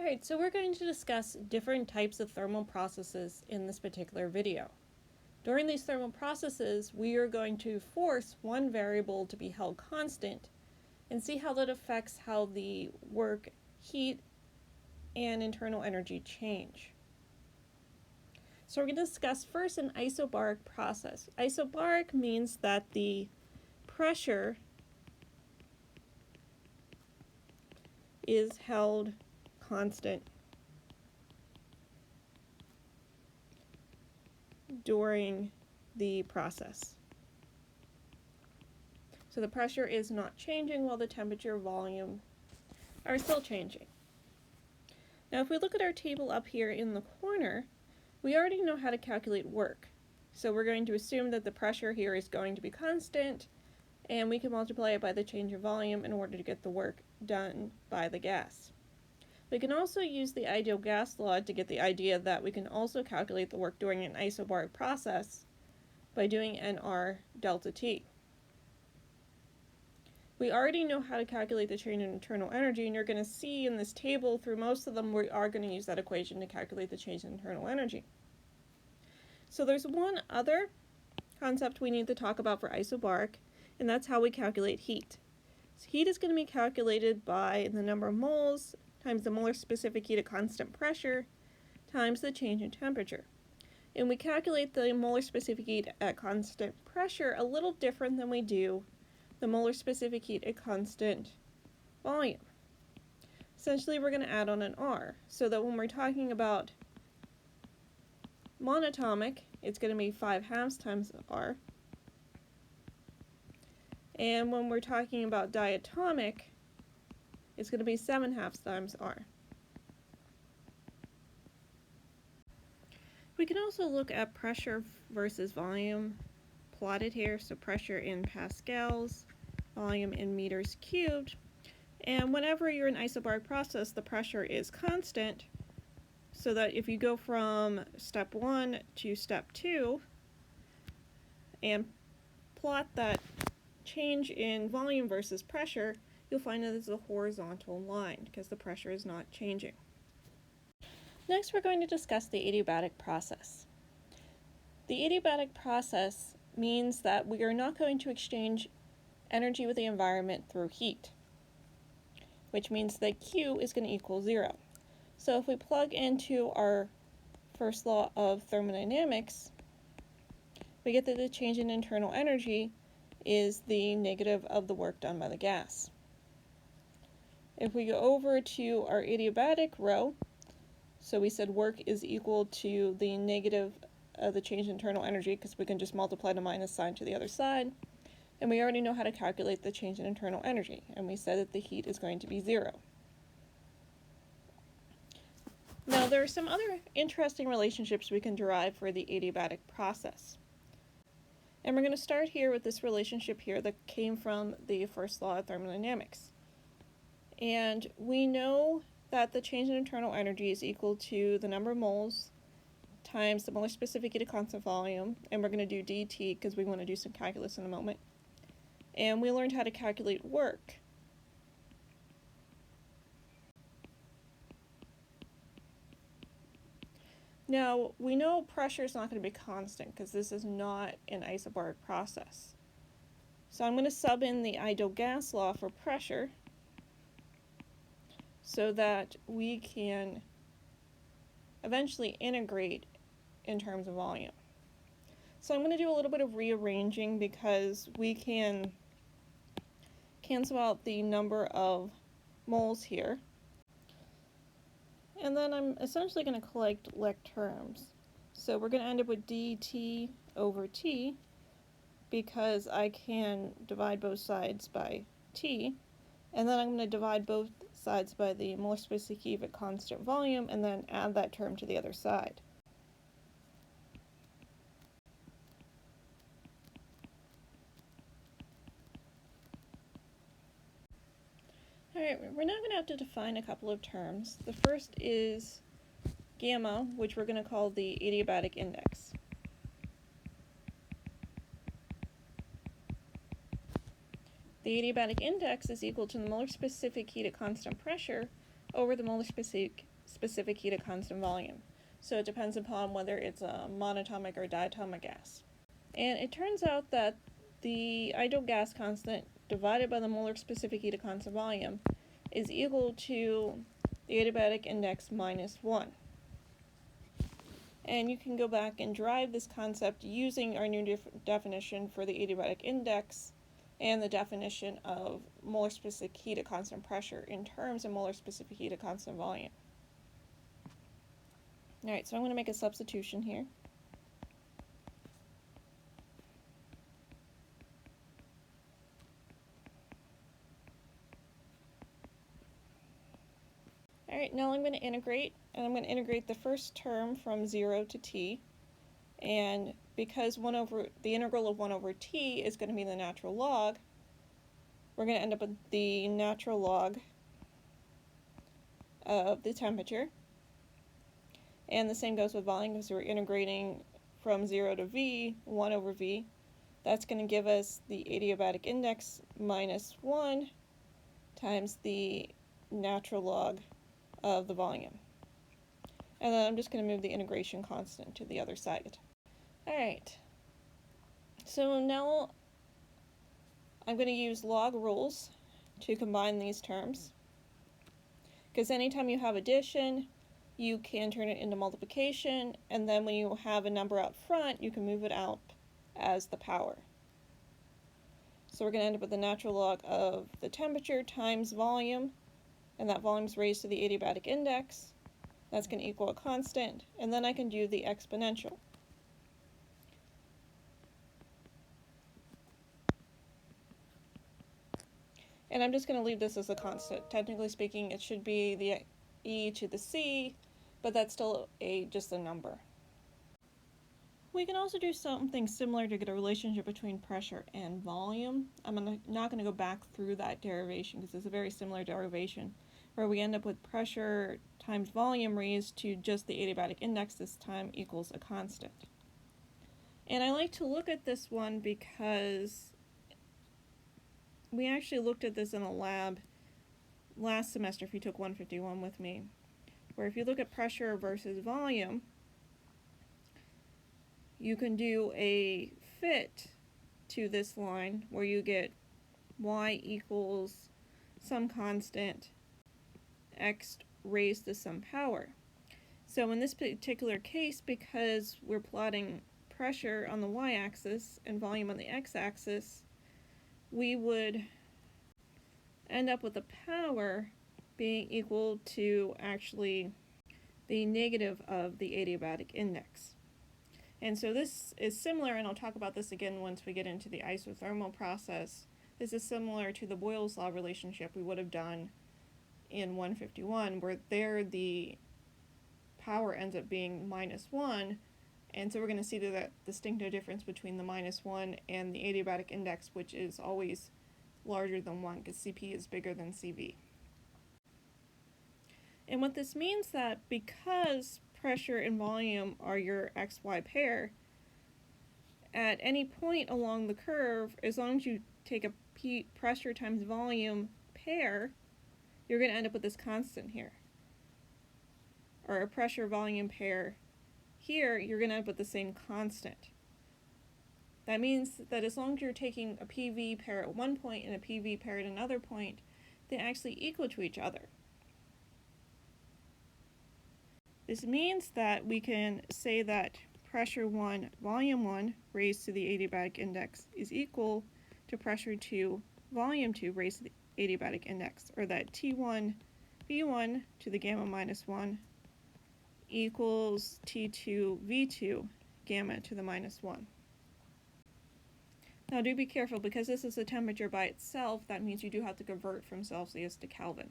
Alright, so we're going to discuss different types of thermal processes in this particular video. During these thermal processes, we are going to force one variable to be held constant and see how that affects how the work, heat, and internal energy change. So we're going to discuss first an isobaric process. Isobaric means that the pressure is held constant during the process. So the pressure is not changing while the temperature, volume are still changing. Now if we look at our table up here in the corner, we already know how to calculate work. So we're going to assume that the pressure here is going to be constant, and we can multiply it by the change in volume in order to get the work done by the gas. We can also use the ideal gas law to get the idea that we can also calculate the work during an isobaric process by doing nR delta T. We already know how to calculate the change in internal energy, and you're going to see in this table through most of them we are going to use that equation to calculate the change in internal energy. So there's one other concept we need to talk about for isobaric, and that's how we calculate heat. So heat is going to be calculated by the number of moles times the molar specific heat at constant pressure times the change in temperature. And we calculate the molar specific heat at constant pressure a little different than we do the molar specific heat at constant volume. Essentially, we're going to add on an R, so that when we're talking about monatomic, it's going to be 5/2 times R. And when we're talking about diatomic, it's going to be 7/2 times R. We can also look at pressure versus volume plotted here, so pressure in pascals, volume in meters cubed, and whenever you're in an isobaric process, the pressure is constant, so that if you go from step 1 to step 2 and plot that change in volume versus pressure, you'll find that it's a horizontal line because the pressure is not changing. Next, we're going to discuss the adiabatic process. The adiabatic process means that we are not going to exchange energy with the environment through heat, which means that Q is going to equal 0. So if we plug into our first law of thermodynamics, we get that the change in internal energy is the negative of the work done by the gas. If we go over to our adiabatic row, so we said work is equal to the negative of the change in internal energy because we can just multiply the minus sign to the other side, and we already know how to calculate the change in internal energy, and we said that the heat is going to be 0. Now there are some other interesting relationships we can derive for the adiabatic process. And we're going to start here with this relationship here that came from the first law of thermodynamics. And we know that the change in internal energy is equal to the number of moles times the molar specific heat at constant volume, and we're going to do dT because we want to do some calculus in a moment. And we learned how to calculate work. Now, we know pressure is not going to be constant because this is not an isobaric process. So I'm going to sub in the ideal gas law for pressure so that we can eventually integrate in terms of volume. So I'm going to do a little bit of rearranging because we can cancel out the number of moles here. And then I'm essentially going to collect like terms. So we're going to end up with dt over t because I can divide both sides by t. And then I'm going to divide both sides by the molar specific heat at constant volume and then add that term to the other side. Alright, we're now going to have to define a couple of terms. The first is gamma, which we're going to call the adiabatic index. The adiabatic index is equal to the molar specific heat at constant pressure over the molar specific specific heat at constant volume. So it depends upon whether it's a monatomic or diatomic gas. And it turns out that the ideal gas constant divided by the molar specific heat at constant volume is equal to the adiabatic index minus 1. And you can go back and derive this concept using our new definition for the adiabatic index and the definition of molar specific heat at constant pressure in terms of molar specific heat at constant volume. Alright, so I'm going to make a substitution here. Alright, now I'm going to integrate, and I'm going to integrate the first term from 0 to t, and because the integral of 1 over t is going to be the natural log, we're going to end up with the natural log of the temperature. And the same goes with volume, because we're integrating from 0 to v, 1 over v. That's going to give us the adiabatic index minus 1 times the natural log of the volume. And then I'm just going to move the integration constant to the other side. Alright, so now I'm going to use log rules to combine these terms, because anytime you have addition, you can turn it into multiplication, and then when you have a number out front, you can move it out as the power. So we're going to end up with the natural log of the temperature times volume, and that volume is raised to the adiabatic index. That's going to equal a constant, and then I can do the exponential. And I'm just going to leave this as a constant. Technically speaking, it should be the e to the c, but that's still just a number. We can also do something similar to get a relationship between pressure and volume. I'm not going to go back through that derivation because it's a very similar derivation, where we end up with pressure times volume raised to just the adiabatic index this time equals a constant. And I like to look at this one because we actually looked at this in a lab last semester if you took 151 with me, where if you look at pressure versus volume, you can do a fit to this line where you get y equals some constant x raised to some power. So in this particular case, because we're plotting pressure on the y-axis and volume on the x-axis, we would end up with the power being equal to actually the negative of the adiabatic index. And so this is similar, and I'll talk about this again once we get into the isothermal process. This is similar to the Boyle's law relationship we would have done in 151, where there the power ends up being minus 1, and so we're going to see that distinctive difference between the minus 1 and the adiabatic index, which is always larger than 1, because Cp is bigger than Cv. And what this means that because pressure and volume are your xy pair, at any point along the curve, as long as you take a pressure times volume pair, you're going to end up with this constant here. Or a pressure volume pair here, you're going to end up with the same constant. That means that as long as you're taking a PV pair at one point and a PV pair at another point, they actually equal to each other. This means that we can say that pressure 1, volume 1 raised to the adiabatic index is equal to pressure 2, volume 2 raised to the adiabatic index, or that T1 V1 to the gamma minus 1 equals T2 V2 gamma to the minus 1. Now do be careful, because this is a temperature by itself, that means you do have to convert from Celsius to Kelvin.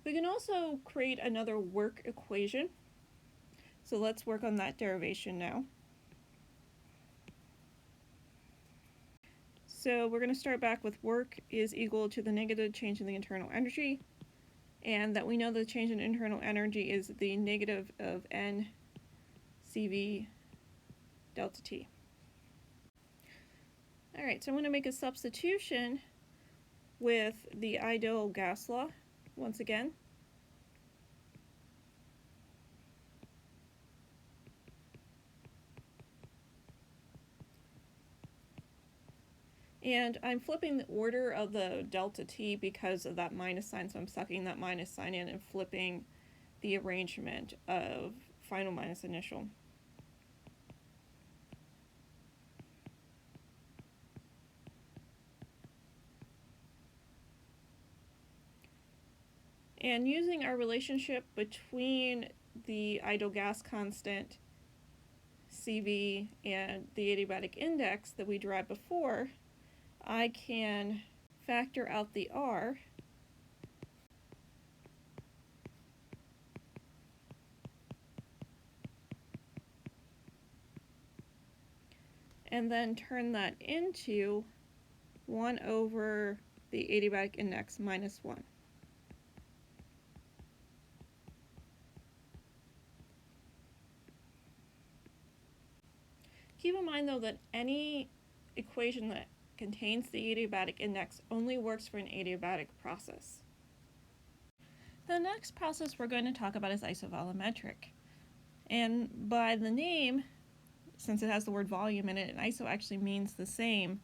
We can also create another work equation. So let's work on that derivation now. So we're going to start back with work is equal to the negative change in the internal energy, and that we know the change in internal energy is the negative of N CV delta T. Alright, so I'm going to make a substitution with the ideal gas law once again. And I'm flipping the order of the delta T because of that minus sign, so I'm sucking that minus sign in and flipping the arrangement of final minus initial. And using our relationship between the ideal gas constant, CV, and the adiabatic index that we derived before, I can factor out the R and then turn that into 1 over the adiabatic index minus 1. Keep in mind, though, that any equation that contains the adiabatic index only works for an adiabatic process. The next process we're going to talk about is isovolumetric. And by the name, since it has the word volume in it, and iso actually means the same,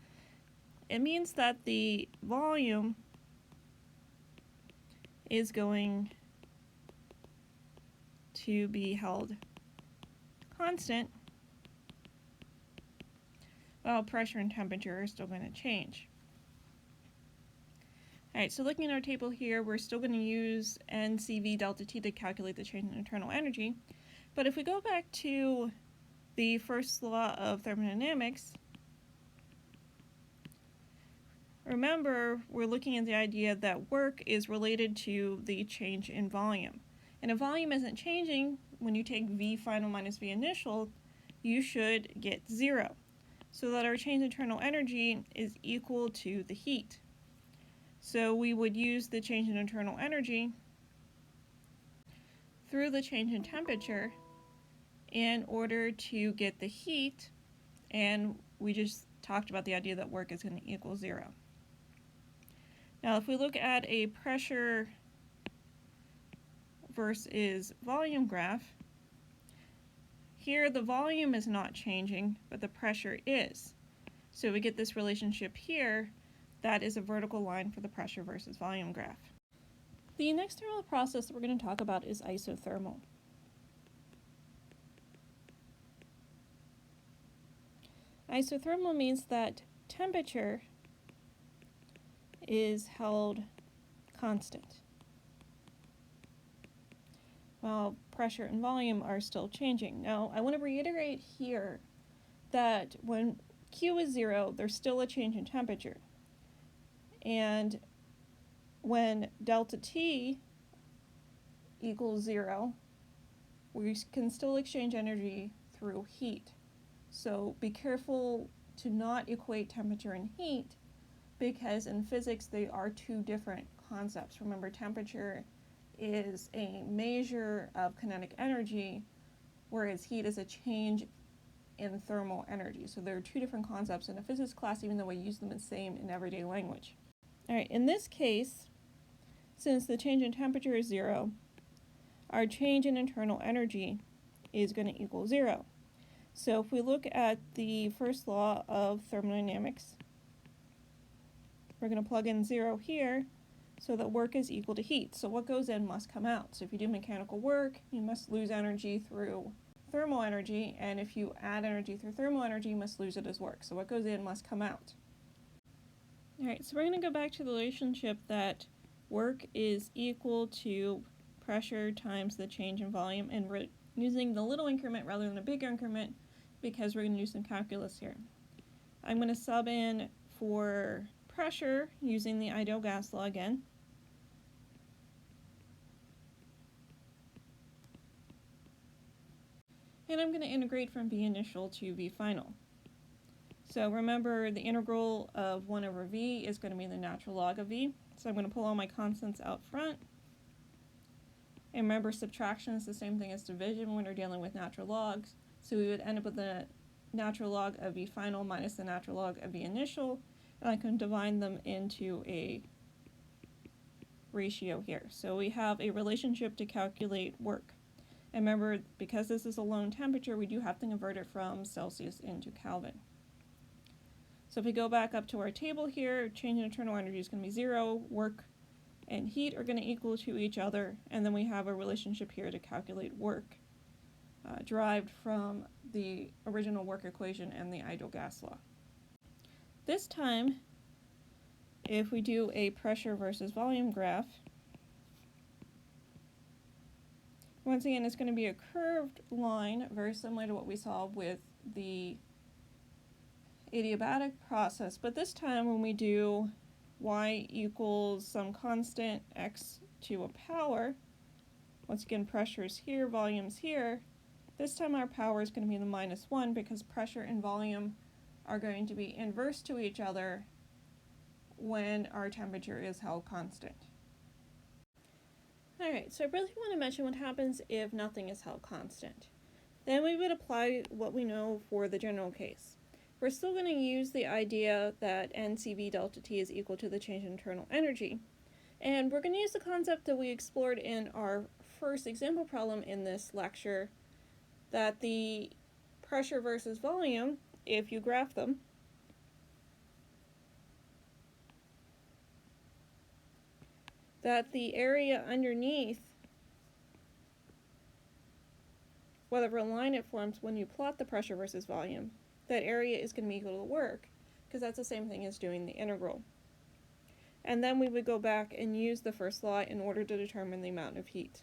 it means that the volume is going to be held constant while pressure and temperature are still going to change. Alright, so looking at our table here, we're still going to use NCV delta T to calculate the change in internal energy. But if we go back to the first law of thermodynamics, remember we're looking at the idea that work is related to the change in volume. And if volume isn't changing, when you take V final minus V initial, you should get 0. So that our change in internal energy is equal to the heat. So we would use the change in internal energy through the change in temperature in order to get the heat, and we just talked about the idea that work is going to equal 0. Now if we look at a pressure versus volume graph, here the volume is not changing, but the pressure is. So we get this relationship here that is a vertical line for the pressure versus volume graph. The next thermal process that we're going to talk about is isothermal. Isothermal means that temperature is held constant, while pressure and volume are still changing. Now, I want to reiterate here that when Q is 0, there's still a change in temperature. And when delta T equals 0, we can still exchange energy through heat. So be careful to not equate temperature and heat, because in physics they are two different concepts. Remember, temperature is a measure of kinetic energy, whereas heat is a change in thermal energy. So there are two different concepts in a physics class, even though we use them the same in everyday language. All right, in this case, since the change in temperature is 0, our change in internal energy is going to equal 0. So if we look at the first law of thermodynamics, we're going to plug in 0 here so that work is equal to heat. So what goes in must come out. So if you do mechanical work, you must lose energy through thermal energy, and if you add energy through thermal energy, you must lose it as work. So what goes in must come out. Alright, so we're going to go back to the relationship that work is equal to pressure times the change in volume, and we're using the little increment rather than a bigger increment because we're going to do some calculus here. I'm going to sub in for pressure using the ideal gas law again. And I'm going to integrate from V initial to V final. So remember, the integral of 1 over V is going to be the natural log of V. So I'm going to pull all my constants out front. And remember, subtraction is the same thing as division when we're dealing with natural logs. So we would end up with the natural log of V final minus the natural log of V initial. And I can divide them into a ratio here. So we have a relationship to calculate work. And remember, because this is a lone temperature, we do have to convert it from Celsius into Kelvin. So if we go back up to our table here, change in internal energy is going to be 0, work and heat are going to equal to each other, and then we have a relationship here to calculate work derived from the original work equation and the ideal gas law. This time, if we do a pressure versus volume graph, once again it's going to be a curved line, very similar to what we saw with the adiabatic process, but this time when we do y equals some constant x to a power, once again pressure is here, volume is here, this time our power is going to be the -1 because pressure and volume are going to be inverse to each other when our temperature is held constant. Alright, so I really want to mention what happens if nothing is held constant. Then we would apply what we know for the general case. We're still going to use the idea that NCV delta T is equal to the change in internal energy. And we're going to use the concept that we explored in our first example problem in this lecture, that the pressure versus volume, if you graph them, that the area underneath whatever line it forms when you plot the pressure versus volume, that area is going to be equal to the work, because that's the same thing as doing the integral. And then we would go back and use the first law in order to determine the amount of heat.